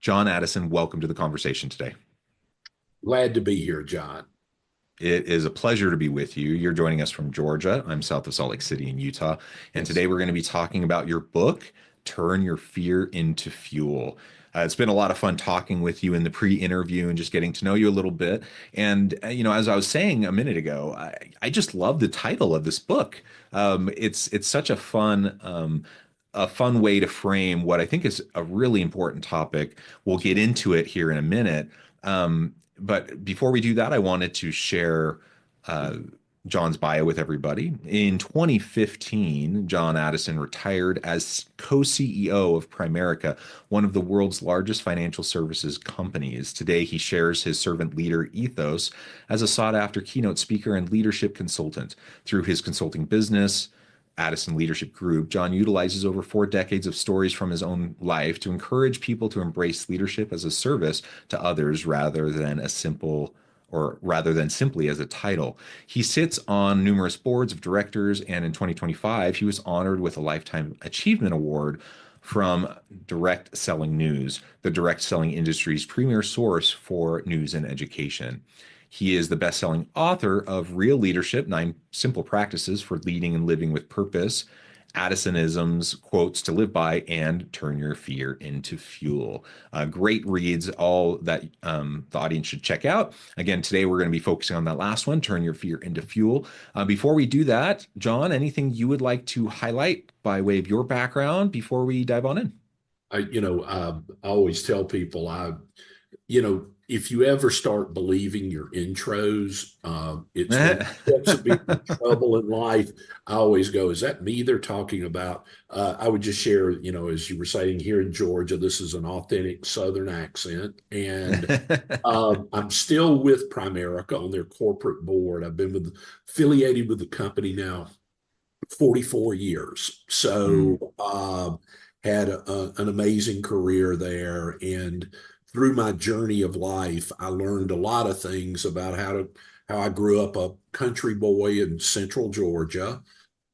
John Addison, welcome to the conversation today. Glad to be here, John. It is a pleasure to be with you. You're joining us from Georgia. I'm south of Salt Lake City in Utah. And Yes. today we're going to be talking about your book, Turn Your Fear into Fuel. It's been a lot of fun talking with you in the pre-interview and just getting to know you a little bit. And, as I was saying a minute ago, I just love the title of this book. It's such a fun way to frame what I think is a really important topic. We'll get into it here in a minute. But before we do that, I wanted to share uh, John's bio with everybody. In 2015, John Addison retired as co-CEO of Primerica, one of the world's largest financial services companies. Today, he shares his servant leader ethos as a sought-after keynote speaker and leadership consultant. Through his consulting business, Addison Leadership Group, John utilizes over 4 decades of stories from his own life to encourage people to embrace leadership as a service to others rather than simply as a title. He sits on numerous boards of directors, and in 2025, he was honored with a Lifetime Achievement Award from Direct Selling News, the direct selling industry's premier source for news and education. He is the best-selling author of Real Leadership: 9 Simple Practices for Leading and Living with Purpose, Addisonisms, Quotes to Live By, and Turn Your Fear into Fuel. Great reads, all that the audience should check out. Again, today we're going to be focusing on that last one, Turn Your Fear into Fuel. Before we do that, John, anything you would like to highlight by way of your background before we dive on in? I always tell people, if you ever start believing your intros, it's when you get some people in trouble in life. I always go, is that me they're talking about? I would just share, as you were saying, here in Georgia, this is an authentic Southern accent. And I'm still with Primerica on their corporate board. I've been affiliated with the company now 44 years. Mm, So had an amazing career there. And through my journey of life, I learned a lot of things about how I grew up a country boy in central Georgia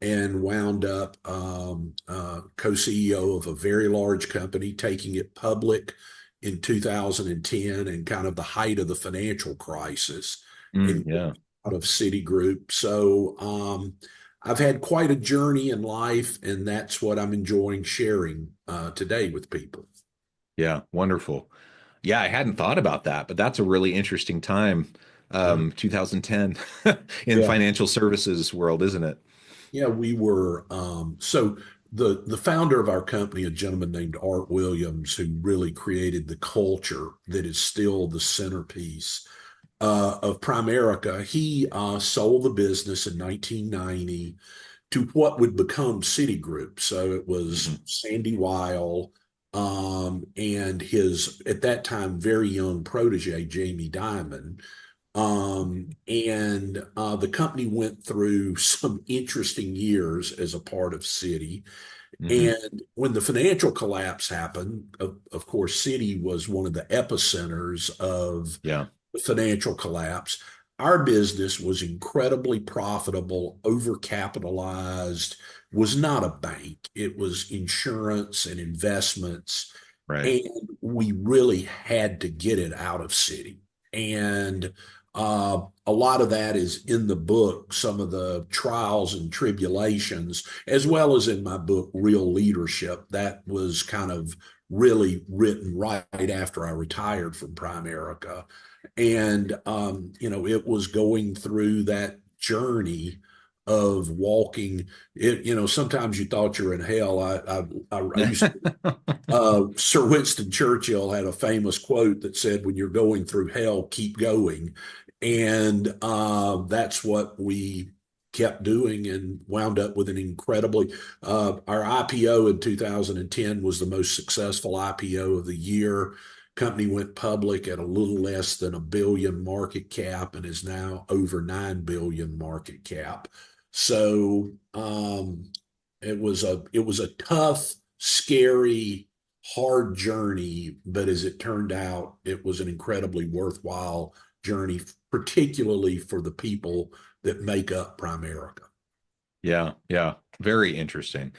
and wound up co-CEO of a very large company, taking it public in 2010 and kind of the height of the financial crisis and yeah. out of Citigroup. So I've had quite a journey in life, and that's what I'm enjoying sharing today with people. Yeah, wonderful. Yeah, I hadn't thought about that, but that's a really interesting time, Yeah. 2010 in Yeah. financial services world, isn't it? Yeah, we were so the founder of our company, a gentleman named Art Williams, who really created the culture that is still the centerpiece of Primerica. He sold the business in 1990 to what would become Citigroup. So it was Hmm. Sandy Weil and his, at that time, very young protege, Jamie Dimon. And the company went through some interesting years as a part of Citi. Hmm. And when the financial collapse happened, of course, Citi was one of the epicenters of Yeah. the financial collapse. Our business was incredibly profitable, overcapitalized, was not a bank. It was insurance and investments. Right. And we really had to get it out of Citi. And a lot of that is in the book, some of the trials and tribulations, as well as in my book, Real Leadership. That was kind of really written right after I retired from Primerica. And, it was going through that journey of walking it. Sometimes you thought you're in hell. I used to, Sir Winston Churchill had a famous quote that said, when you're going through hell, keep going. And that's what we kept doing and wound up with an incredibly, our IPO in 2010 was the most successful IPO of the year. Company went public at a little less than $1 billion market cap and is now over 9 billion market cap. So it was a tough, scary, hard journey, but as it turned out, it was an incredibly worthwhile journey, particularly for the people that make up Primerica. Yeah. Yeah. Very interesting.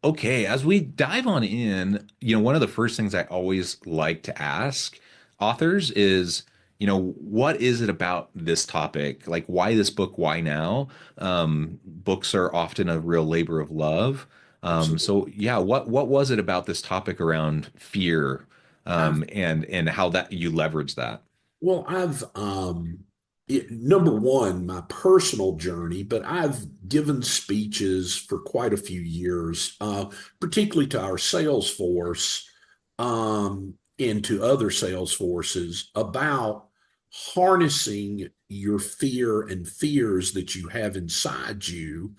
Okay, as we dive on in, one of the first things I always like to ask authors is, what is it about this topic? Like, why this book? Why now? Books are often a real labor of love. Absolutely. So yeah, what was it about this topic around fear, I've and how that you leverage that? Well, number one, my personal journey, but I've given speeches for quite a few years, particularly to our sales force, and to other sales forces about harnessing your fear and fears that you have inside you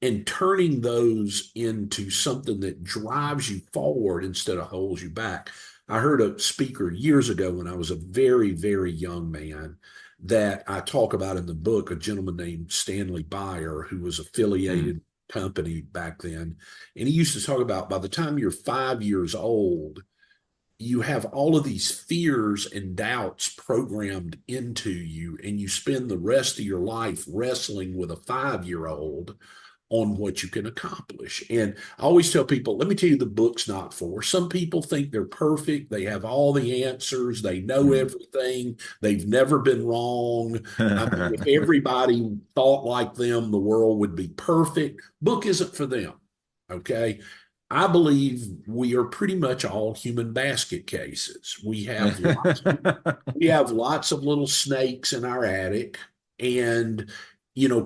and turning those into something that drives you forward instead of holds you back. I heard a speaker years ago when I was a very, very young man that I talk about in the book, a gentleman named Stanley Byer, who was Hmm. affiliated company back then. And he used to talk about by the time you're 5 years old, you have all of these fears and doubts programmed into you, and you spend the rest of your life wrestling with a 5 year old on what you can accomplish. And I always tell people, let me tell you, the book's not for. Some people think they're perfect. They have all the answers. They know Hmm. everything. They've never been wrong. I mean, if everybody thought like them, the world would be perfect. Book isn't for them. Okay. I believe we are pretty much all human basket cases. We have lots of little snakes in our attic. And,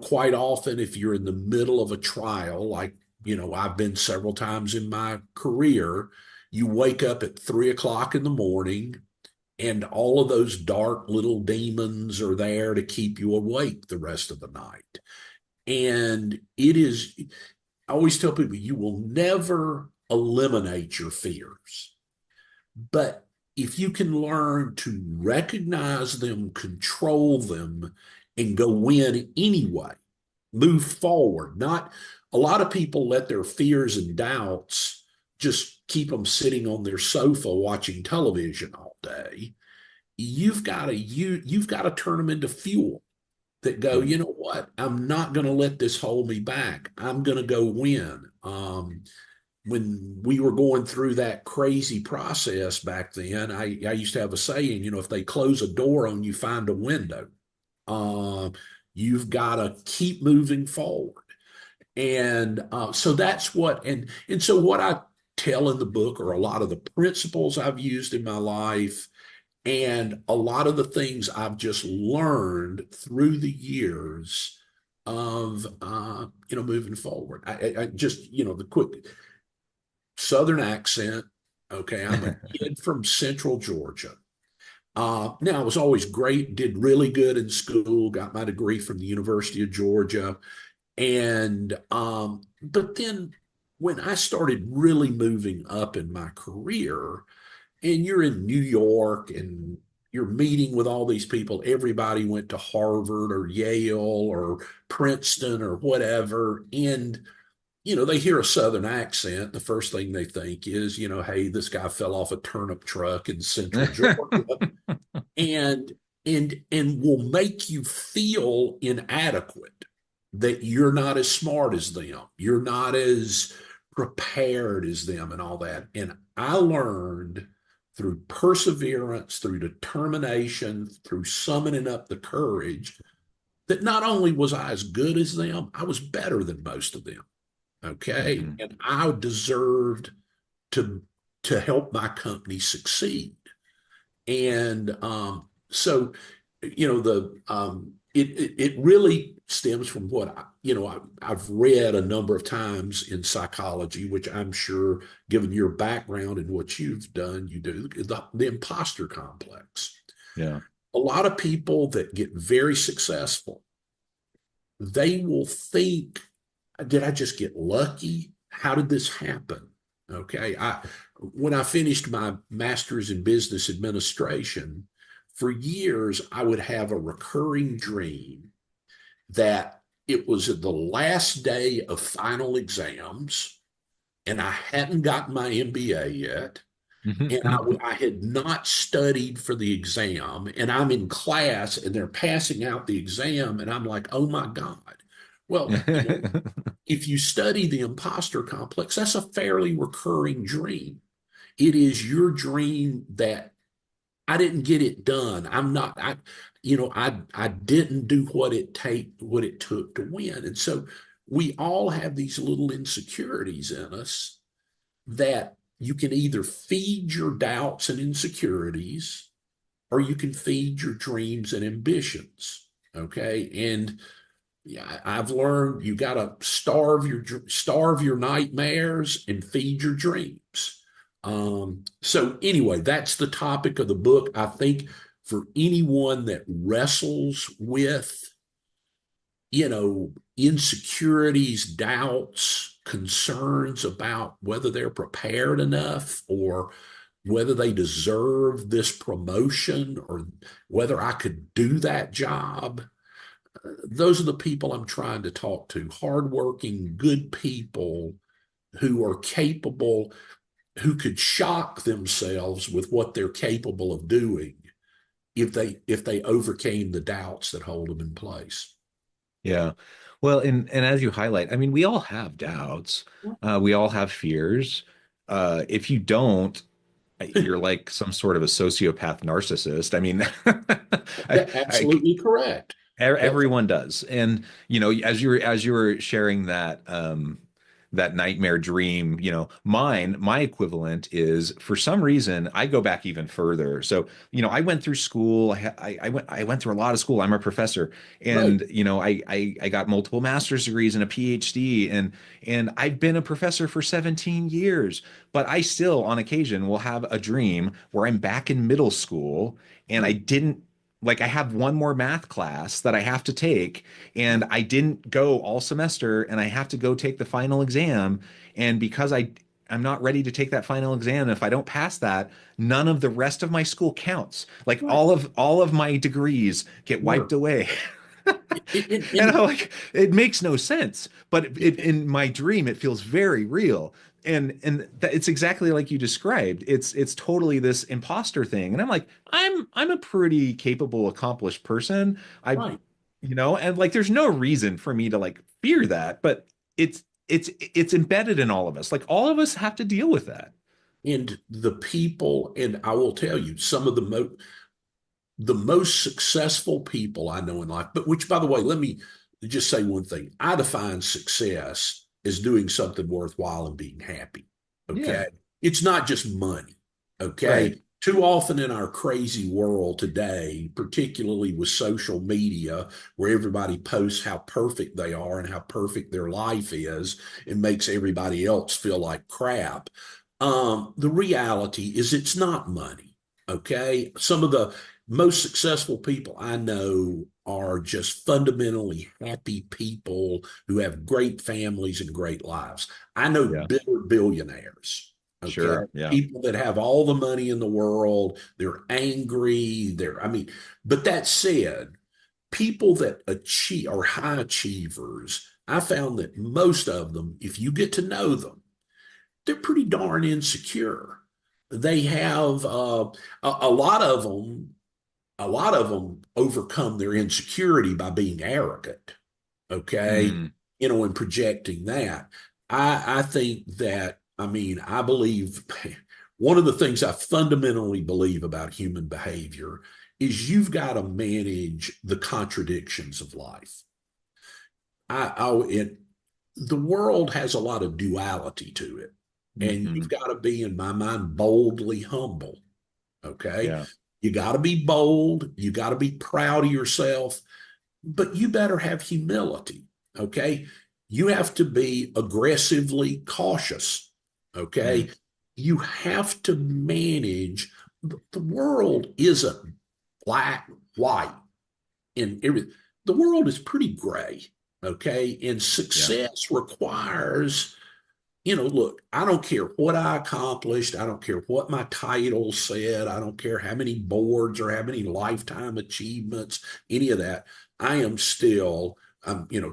quite often, if you're in the middle of a trial, like, I've been several times in my career, you wake up at 3 o'clock in the morning and all of those dark little demons are there to keep you awake the rest of the night. And I always tell people, you will never eliminate your fears. But if you can learn to recognize them, control them, and go win anyway, move forward. Not a lot of people let their fears and doubts just keep them sitting on their sofa watching television all day. You've got to turn them into fuel that go, you know what? I'm not going to let this hold me back. I'm going to go win. When we were going through that crazy process back then, I used to have a saying, if they close a door on you, find a window. Uh, you've got to keep moving forward. And so that's and so what I tell in the book are a lot of the principles I've used in my life and a lot of the things I've just learned through the years of, moving forward. I just, the quick Southern accent. Okay, I'm a kid from Central Georgia. Now, I was always great, did really good in school, got my degree from the University of Georgia. And, but then when I started really moving up in my career, and you're in New York and you're meeting with all these people, everybody went to Harvard or Yale or Princeton or whatever. And they hear a Southern accent. The first thing they think is, hey, this guy fell off a turnip truck in Central Georgia, and and will make you feel inadequate, that you're not as smart as them, you're not as prepared as them, and all that. And I learned through perseverance, through determination, through summoning up the courage, that not only was I as good as them, I was better than most of them. Okay. Mhm. And I deserved to to help my company succeed. And so, it really stems from what I've read a number of times in psychology, which I'm sure, given your background and what you've done, you do the imposter complex. Yeah. A lot of people that get very successful, they will think, did I just get lucky? How did this happen? Okay. When I finished my master's in business administration, for years I would have a recurring dream that it was the last day of final exams and I hadn't gotten my MBA yet. And I had not studied for the exam, and I'm in class and they're passing out the exam, and I'm like, oh my God, Well, you know, if you study the imposter complex, that's a fairly recurring dream. It is your dream that I didn't get it done. I didn't do what it took to win. And so we all have these little insecurities in us that you can either feed your doubts and insecurities, or you can feed your dreams and ambitions. Okay. And yeah, I've learned you got to starve your nightmares and feed your dreams. So anyway, that's the topic of the book. I think for anyone that wrestles with, insecurities, doubts, concerns about whether they're prepared enough or whether they deserve this promotion or whether I could do that job, those are the people I'm trying to talk to. Hardworking, good people who are capable, who could shock themselves with what they're capable of doing if they overcame the doubts that hold them in place. Yeah. Well, and as you highlight, I mean, we all have doubts. We all have fears. If you don't, you're like some sort of a sociopath narcissist. I mean, I, Absolutely correct. That's everyone does. And as you were sharing that that nightmare dream, my equivalent is, for some reason, I go back even further. So, I went through school. I went through a lot of school. I'm a professor, right. and I got multiple master's degrees and a PhD, and I've been a professor for 17 years. But I still, on occasion, will have a dream where I'm back in middle school and I Right. didn't, like, I have one more math class that I have to take, and I didn't go all semester, and I have to go take the final exam. And because I'm not ready to take that final exam, if I don't pass that, none of the rest of my school counts. Like, Right. all of my degrees get Sure. wiped away. And And I'm like, it makes no sense, but in my dream, it feels very real. And it's exactly like you described. It's totally this imposter thing. And I'm like, I'm a pretty capable, accomplished person. right. And like, there's no reason for me to like fear that, but it's embedded in all of us. Like, all of us have to deal with that. And the people, and I will tell you, some of the most successful people I know in life, but which, by the way, let me just say one thing. I define success as doing something worthwhile and being happy. Yeah. Okay. It's not just money. Right. Okay. Too often in our crazy world today, particularly with social media, where everybody posts how perfect they are and how perfect their life is, and makes everybody else feel like crap. The reality is it's not money. Okay. Some of the most successful people I know are just fundamentally happy people who have great families and great lives. I know Yeah. bitter billionaires, okay? Sure. Yeah. People that have all the money in the world, they're angry, but that said, people that achieve are high achievers, I found that most of them, if you get to know them, they're pretty darn insecure. They have a lot of them overcome their insecurity by being arrogant, okay? Mm, And projecting that. I think that, I mean, I believe one of the things I fundamentally believe about human behavior is you've got to manage the contradictions of life. The world has a lot of duality to it, and you've mhm. got to be, in my mind, boldly humble. Okay. Yeah. You got to be bold. You got to be proud of yourself, but you better have humility. Okay. You have to be aggressively cautious. Mm, Okay. You have to manage. The world isn't black, white, and everything. The world is pretty gray. Okay. And yeah. success requires, look, I don't care what I accomplished. I don't care what my title said. I don't care how many boards or how many lifetime achievements, any of that. I am still,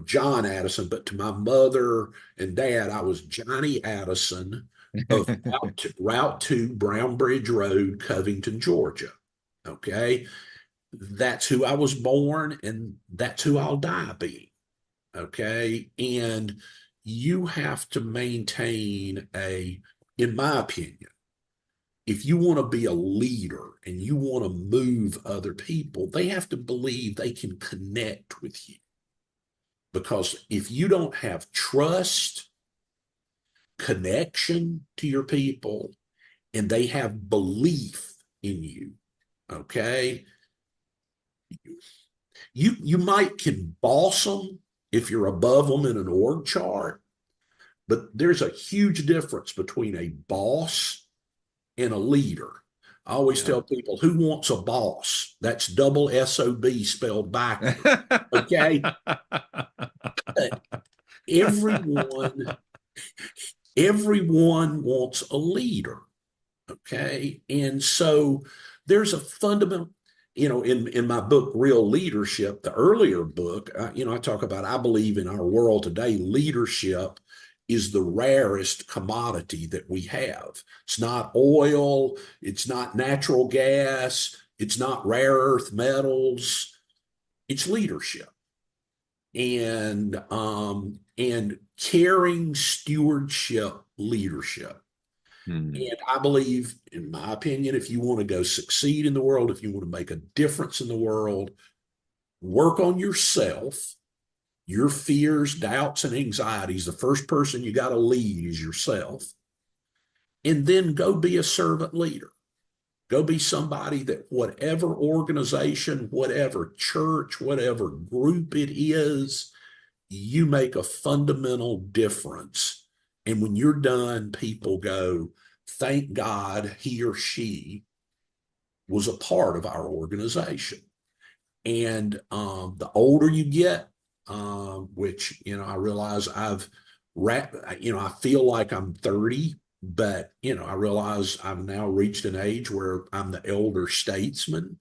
John Addison, but to my mother and dad, I was Johnny Addison of Route 2, Brown Bridge Road, Covington, Georgia. Okay. That's who I was born, and that's who I'll die being. Okay. And you have to maintain in my opinion, if you want to be a leader and you want to move other people, they have to believe they can connect with you. Because if you don't have trust, connection to your people, and they have belief in you, okay, you might can boss them if you're above them in an org chart, but there's a huge difference between a boss and a leader. I always Yeah. tell people, who wants a boss? That's double SOB spelled backward. Okay. Everyone, everyone wants a leader. Okay. And so there's a fundamental, in my book, Real Leadership, the earlier book, I talk about, I believe in our world today, leadership is the rarest commodity that we have. It's not oil, it's not natural gas, it's not rare earth metals, it's leadership. And caring stewardship leadership. Hmm. And I believe, in my opinion, if you want to go succeed in the world, if you want to make a difference in the world, work on yourself, your fears, doubts, and anxieties. The first person you got to lead is yourself. And then go be a servant leader. Go be somebody that whatever organization, whatever church, whatever group it is, you make a fundamental difference. And when you're done, people go, thank God he or she was a part of our organization. And the older you get, which, I realize I feel like I'm 30, but, I realize I've now reached an age where I'm the elder statesman.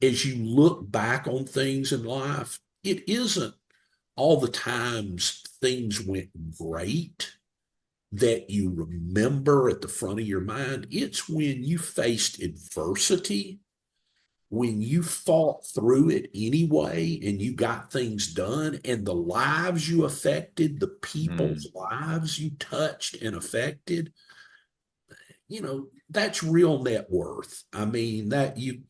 As you look back on things in life, it isn't all the times things went great that you remember at the front of your mind. It's when you faced adversity, when you fought through it anyway, and you got things done, and the lives you affected, the Hmm. people's lives you touched and affected, that's real net worth. I mean, that you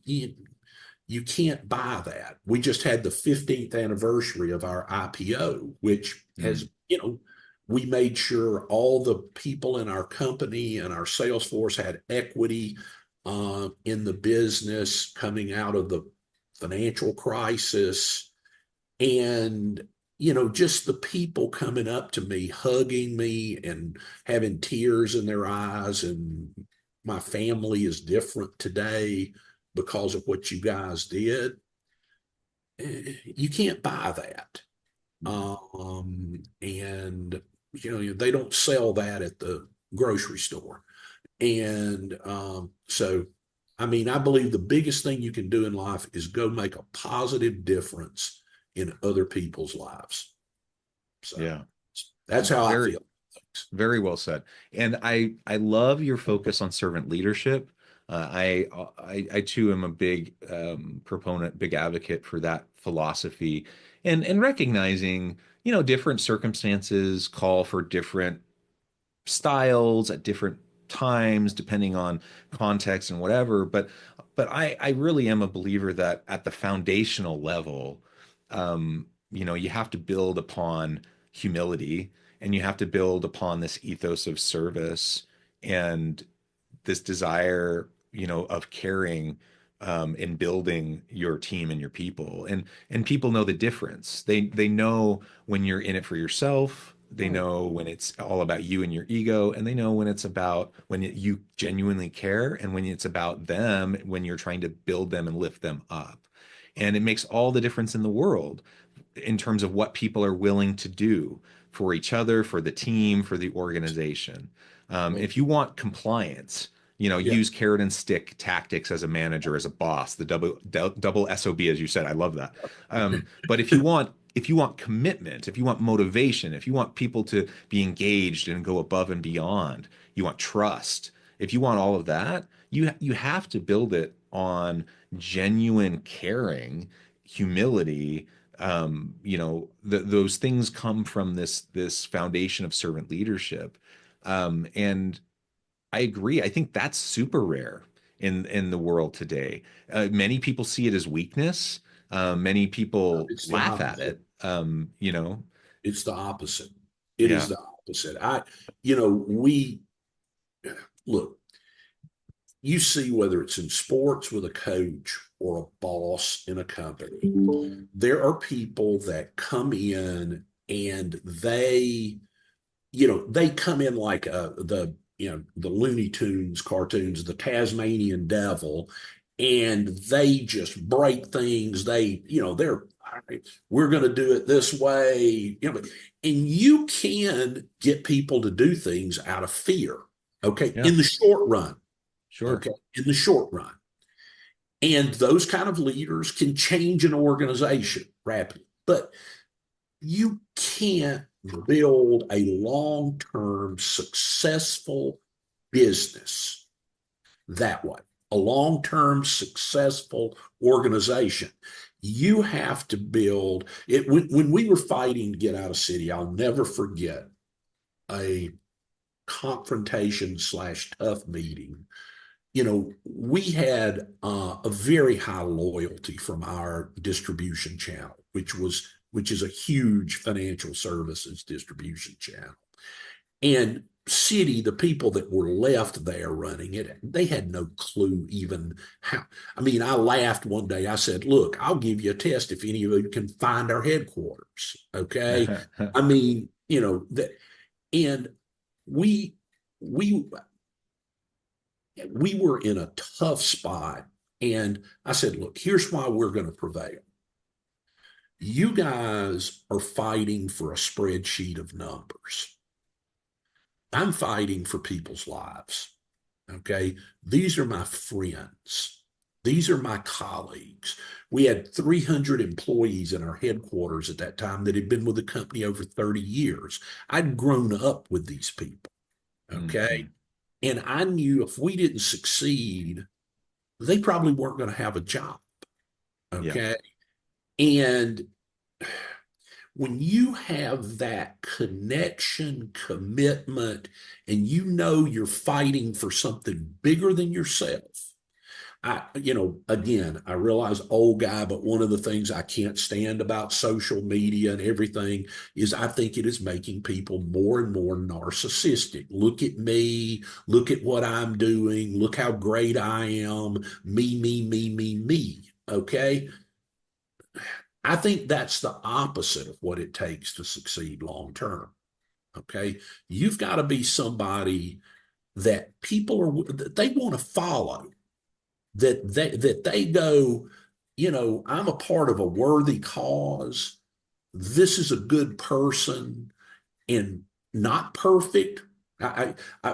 can't buy that. We just had the 15th anniversary of our IPO, which Hmm. has, we made sure all the people in our company and our sales force had equity in the business coming out of the financial crisis. And, just the people coming up to me, hugging me and having tears in their eyes. And my family is different today because of what you guys did. You can't buy that. And they don't sell that at the grocery store. And so, I mean, I believe the biggest thing you can do in life is go make a positive difference in other people's lives. So Yeah. that's how I Very, feel. very well said. And I love your focus on servant leadership. I too am a big proponent, big advocate for that philosophy, and recognizing, different circumstances call for different styles at different times depending on context and whatever. But I really am a believer that at the foundational level, you have to build upon humility, and you have to build upon this ethos of service and this desire, of caring, in building your team and your people. And people know the difference. They know when you're in it for yourself. They Right. know when it's all about you and your ego, and they know when it's about you genuinely care, and when it's about them, when you're trying to build them and lift them up. And it makes all the difference in the world in terms of what people are willing to do for each other, for the team, for the organization. If you want compliance, Yeah. use carrot and stick tactics as a manager, as a boss, the double SOB, as you said. I love that. But if you want commitment, if you want motivation, if you want people to be engaged and go above and beyond, you want trust. If you want all of that, you have to build it on genuine caring, humility, those things come from this foundation of servant leadership. And I agree. I think that's super rare in the world today. Many people see it as weakness. Many people It's the laugh at opposite. it. It's the opposite. It is Yeah, the opposite. We look, you see whether it's in sports with a coach or a boss in a company, there are people that come in and they come in like the Looney Tunes cartoons, the Tasmanian Devil, and they just break things. They're we're going to do it this way, and you can get people to do things out of fear. Okay, yeah, in the short run. sure. Okay, in the short run, and those kind of leaders can change an organization rapidly, but you can't build a long-term successful business that way, a long-term successful organization. You have to build it. When we were fighting to get out of city, I'll never forget a confrontation slash tough meeting. We had a very high loyalty from our distribution channel, which is a huge financial services distribution channel. And city, the people that were left there running it, they had no clue even how. I mean, I laughed one day. I said, "Look, I'll give you a test if any of you can find our headquarters." Okay. I mean, that, and we we we were in a tough spot. And I said, look, here's why we're going to prevail. You guys are fighting for a spreadsheet of numbers. I'm fighting for people's lives. Okay. These are my friends. These are my colleagues. We had 300 employees in our headquarters at that time that had been with the company over 30 years. I'd grown up with these people. Okay. Mhm. And I knew if we didn't succeed, they probably weren't going to have a job. Yeah, Okay. And when you have that connection, commitment, and you're fighting for something bigger than yourself, again, I realize old guy, but one of the things I can't stand about social media and everything is I think it is making people more and more narcissistic. Look at me, look at what I'm doing, look how great I am, me, me, me, me, me. Okay. I think that's the opposite of what it takes to succeed long term. Okay. You've got to be somebody that that they want to follow, that they go, I'm a part of a worthy cause. This is a good person and not perfect.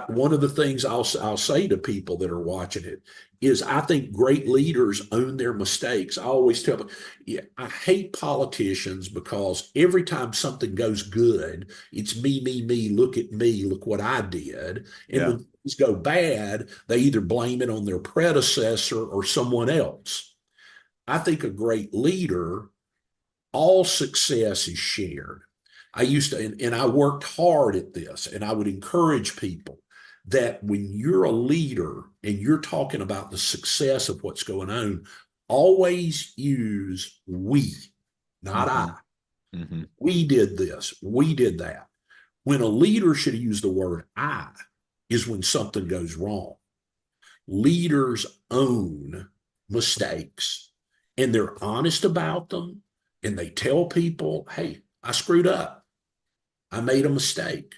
One of the things I'll say to people that are watching it is I think great leaders own their mistakes. I always tell them, yeah, I hate politicians because every time something goes good, it's me, me, me, look at me, look what I did. And yeah, when things go bad, they either blame it on their predecessor or someone else. I think a great leader, all success is shared. I used to, and I worked hard at this, and I would encourage people that when you're a leader and you're talking about the success of what's going on, always use we, not I. hmm hmm We did this, we did that. When a leader should use the word I is when something goes wrong. Leaders own mistakes and they're honest about them and they tell people, hey, I screwed up. I made a mistake.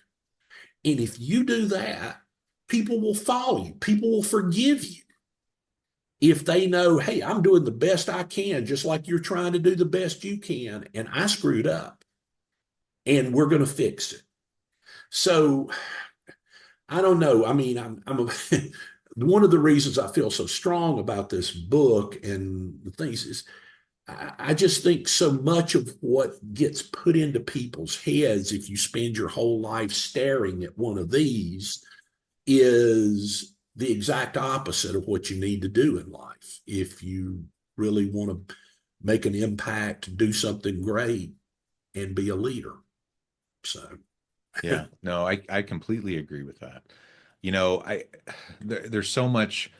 And if you do that, people will follow you. People will forgive you if they know, hey, I'm doing the best I can, just like you're trying to do the best you can. And I screwed up and we're going to fix it. So I don't know. I mean, one of the reasons I feel so strong about this book and the things is I just think so much of what gets put into people's heads if you spend your whole life staring at one of these is the exact opposite of what you need to do in life if you really want to make an impact, do something great, and be a leader. So, Yeah, no, I completely agree with that. There's so much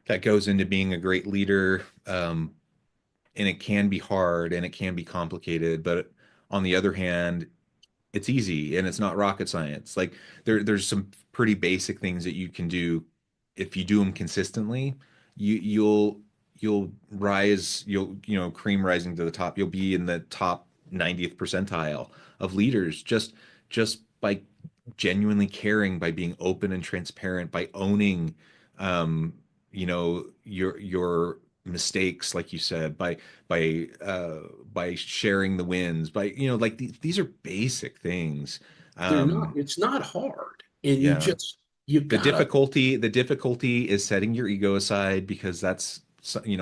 that goes into being a great leader, and it can be hard and it can be complicated. But on the other hand, it's easy and it's not rocket science. Like there's some pretty basic things that you can do if you do them consistently. You'll rise. Cream rising to the top. You'll be in the top 90th percentile of leaders just by genuinely caring, by being open and transparent, by owning, your mistakes, like you said, by sharing the wins, by like these are basic things. they're not, um it's not hard. And yeah, you the gotta, difficulty is setting your ego aside, because that's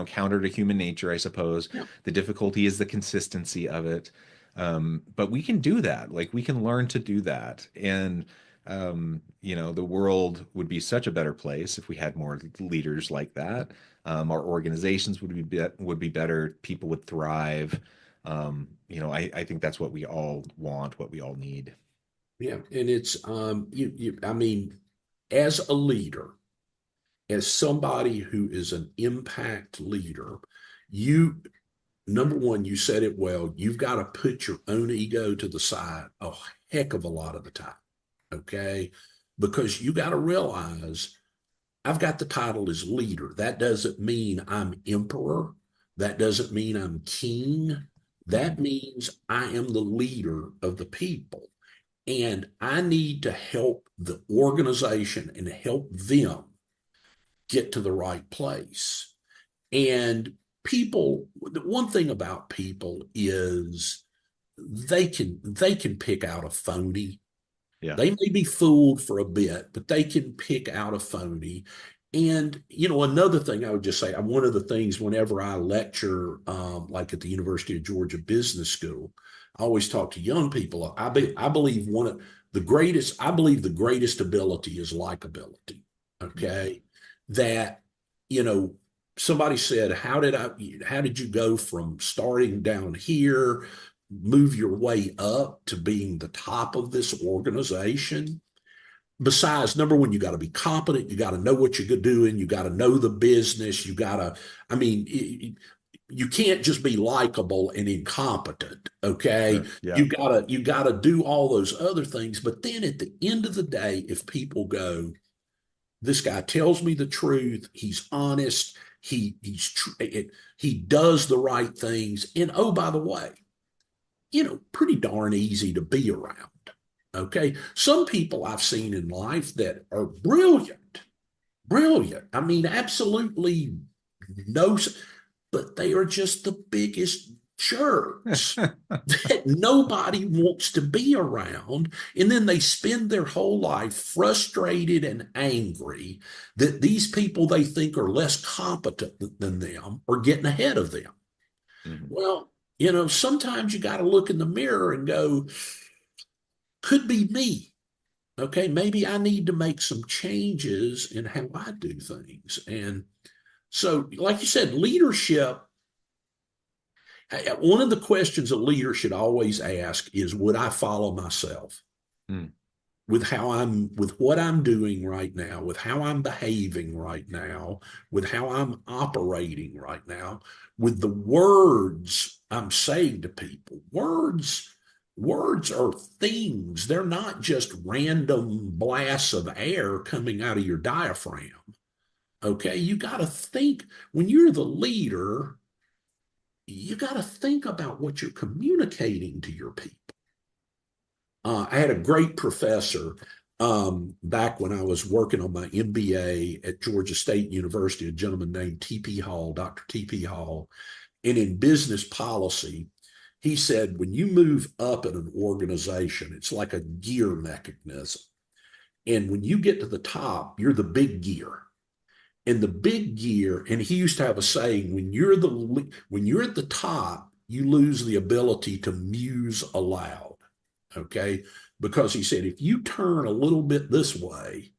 counter to human nature, I suppose. yeah, The difficulty is the consistency of it. But we can do that. Like, we can learn to do that. And the world would be such a better place if we had more leaders like that. Our organizations would be better. People would thrive. I think that's what we all want, what we all need. yeah. And it's, I mean, as a leader, as somebody who is an impact leader, you, number one, you said it well, you've got to put your own ego to the side a heck of a lot of the time. Okay. Because you got to realize I've got the title as leader. That doesn't mean I'm emperor. That doesn't mean I'm king. That Mhm. means I am the leader of the people. And I need to help the organization and help them get to the right place. And people, the one thing about people is they can pick out a phony. Yeah. They may be fooled for a bit, but they can pick out a phony. And another thing I would just say, one of the things whenever I lecture, like at the University of Georgia Business School, I always talk to young people. I believe one of the greatest, I believe the greatest ability is likability. Okay, that you know, somebody said, How did you go from starting down here, move your way up to being the top of this organization? Besides, number one, you got to be competent. You got to know what you're doing. You got to know the business. I mean, you can't just be likable and incompetent. Okay. Sure. Yeah. You gotta do all those other things. But then at the end of the day, if people go, this guy tells me the truth, he's honest, he does the right things. And oh, by the way, pretty darn easy to be around. Okay. Some people I've seen in life that are brilliant, brilliant. I mean, absolutely no, but they are just the biggest jerks that nobody wants to be around. And then they spend their whole life frustrated and angry that these people they think are less competent than them are getting ahead of them. Mhm. Well, sometimes you got to look in the mirror and go, could be me. Okay, maybe I need to make some changes in how I do things. And so, like you said, leadership, one of the questions a leader should always ask is, would I follow myself Mm. with what I'm doing right now, with how I'm behaving right now, with how I'm operating right now, with the words I'm saying to people? Words are things. They're not just random blasts of air coming out of your diaphragm. Okay. You got to think when you're the leader, you got to think about what you're communicating to your people. I had a great professor back when I was working on my MBA at Georgia State University, a gentleman named T.P. Hall, Dr. T.P. Hall. And in business policy, he said, when you move up in an organization, it's like a gear mechanism. And when you get to the top, you're the big gear. And the big gear, and he used to have a saying, when you're at the top, you lose the ability to muse aloud. Okay. Because he said, if you turn a little bit this way,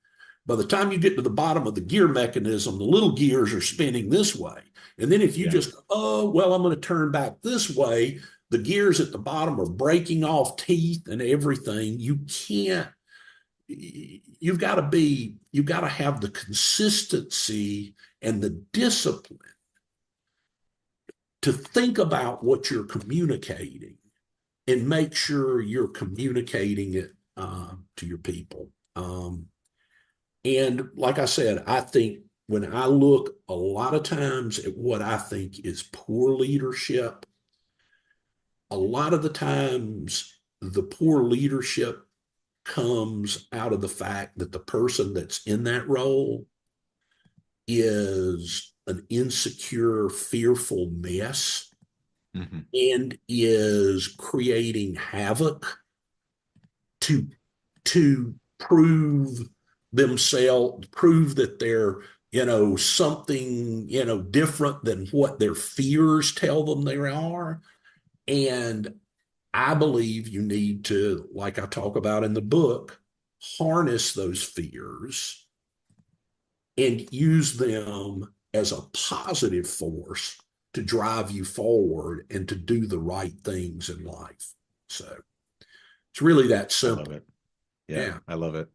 By the time you get to the bottom of the gear mechanism, the little gears are spinning this way. And then if you Yeah. just, oh, well, I'm going to turn back this way, the gears at the bottom are breaking off teeth and everything. You can't, you've got to have the consistency and the discipline to think about what you're communicating and make sure you're communicating it to your people. And like I said, I think when I look a lot of times at what I think is poor leadership, a lot of the times the poor leadership comes out of the fact that the person that's in that role is an insecure, fearful mess Hmm. and is creating havoc to to prove themselves, prove that they're, something, different than what their fears tell them they are. And I believe you need to, like I talk about in the book, harness those fears and use them as a positive force to drive you forward and to do the right things in life. So it's really that I love simple. it. Yeah, Yeah. I love it.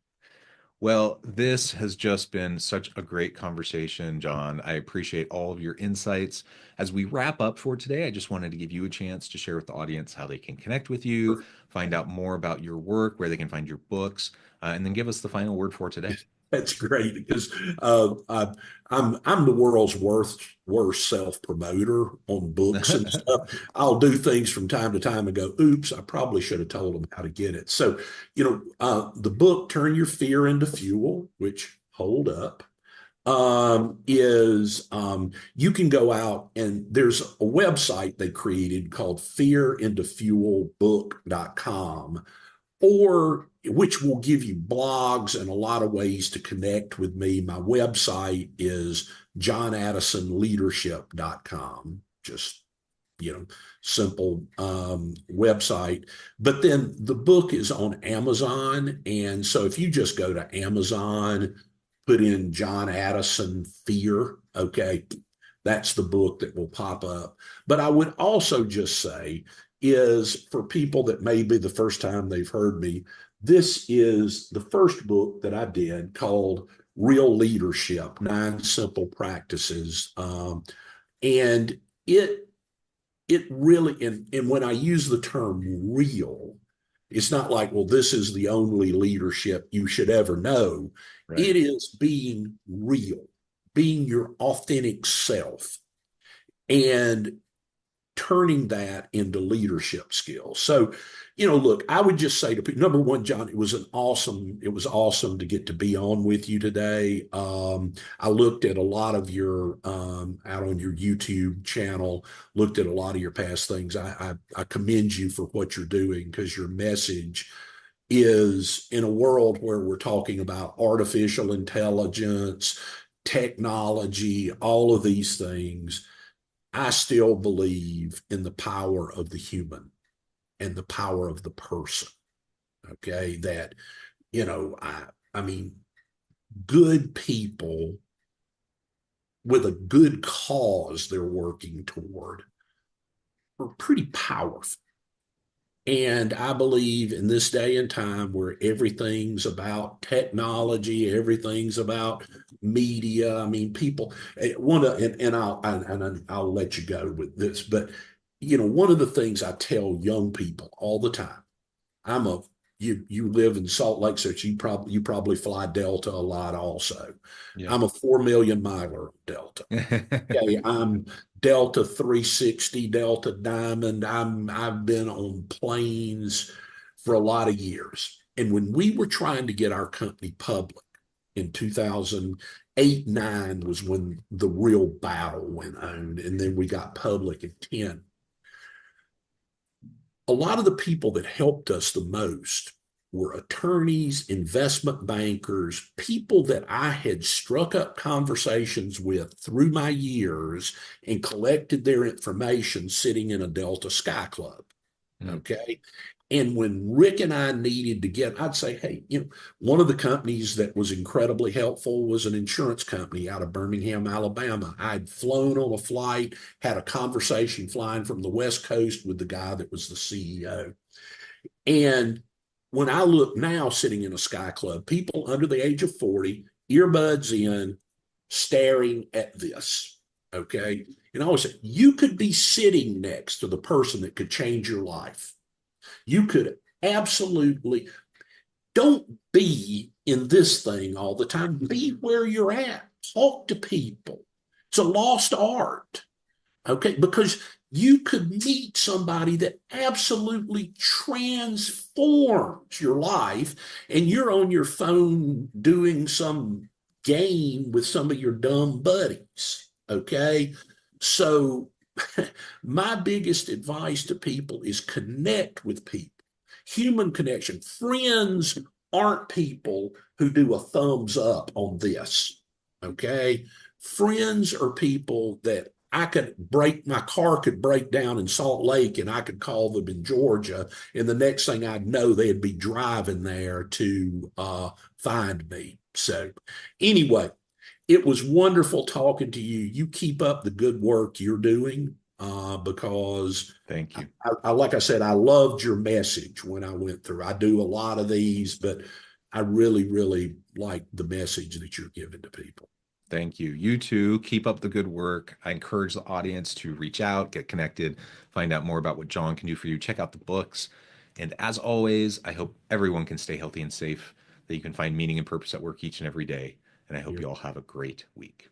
Well, this has just been such a great conversation, John. I appreciate all of your insights. As we wrap up for today, I just wanted to give you a chance to share with the audience how they can connect with you, find out more about your work, where they can find your books, and then give us the final word for today. That's great because I'm the world's worst self promoter on books and stuff. I'll do things from time to time and go, "Oops, I probably should have told them how to get it." So, the book "Turn Your Fear into Fuel," which hold up, is you can go out and there's a website they created called fearintofuelbook.com, or which will give you blogs and a lot of ways to connect with me. My website is johnaddisonleadership.com. Just, simple website. But then the book is on Amazon. And so if you just go to Amazon, put in John Addison Fear, okay, that's the book that will pop up. But I would also just say, is for people that may be the first time they've heard me, this is the first book that I did called Real Leadership, Nine Simple Practices. And it really, and when I use the term real, it's not like, well, this is the only leadership you should ever know. Right. It is being real, being your authentic self, and turning that into leadership skills. So, look, I would just say to people, number one, John, it was awesome to get to be on with you today. I looked at a lot of your out on your YouTube channel, looked at a lot of your past things. I commend you for what you're doing because your message is in a world where we're talking about artificial intelligence, technology, all of these things. I still believe in the power of the human and the power of the person. Okay. That, I mean, good people with a good cause they're working toward are pretty powerful. And I believe in this day and time where everything's about technology, everything's about media. I mean, people want to, and I'll let you go with this, but one of the things I tell young people all the time, I'm a you live in Salt Lake, so you probably fly Delta a lot also. Yep. I'm a 4 million miler Delta. Okay, I'm Delta 360, Delta Diamond. I've been on planes for a lot of years. And when we were trying to get our company public in 2008, 9 was when the real battle went on. And then we got public in 10. A lot of the people that helped us the most were attorneys, investment bankers, people that I had struck up conversations with through my years and collected their information sitting in a Delta Sky Club. Mm. Okay. And when Rick and I needed to get, I'd say, hey, one of the companies that was incredibly helpful was an insurance company out of Birmingham, Alabama. I'd flown on a flight, had a conversation flying from the West Coast with the guy that was the CEO. And when I look now sitting in a Sky Club, people under the age of 40, earbuds in, staring at this. Okay. And I always say, you could be sitting next to the person that could change your life. You could absolutely don't be in this thing all the time. Be where you're at. Talk to people. It's a lost art. Okay. Because you could meet somebody that absolutely transforms your life, and you're on your phone doing some game with some of your dumb buddies. Okay. So, my biggest advice to people is connect with people. Human connection. Friends aren't people who do a thumbs up on this. Okay. Friends are people that my car could break down in Salt Lake and I could call them in Georgia. And the next thing I'd know, they'd be driving there to find me. So, anyway, it was wonderful talking to you. You keep up the good work you're doing, because Thank you. like I said, I loved your message when I went through. I do a lot of these, but I really, really like the message that you're giving to people. Thank you. You too. Keep up the good work. I encourage the audience to reach out, get connected, find out more about what John can do for you. Check out the books. And as always, I hope everyone can stay healthy and safe, that you can find meaning and purpose at work each and every day. And I hope You're you all have a great week.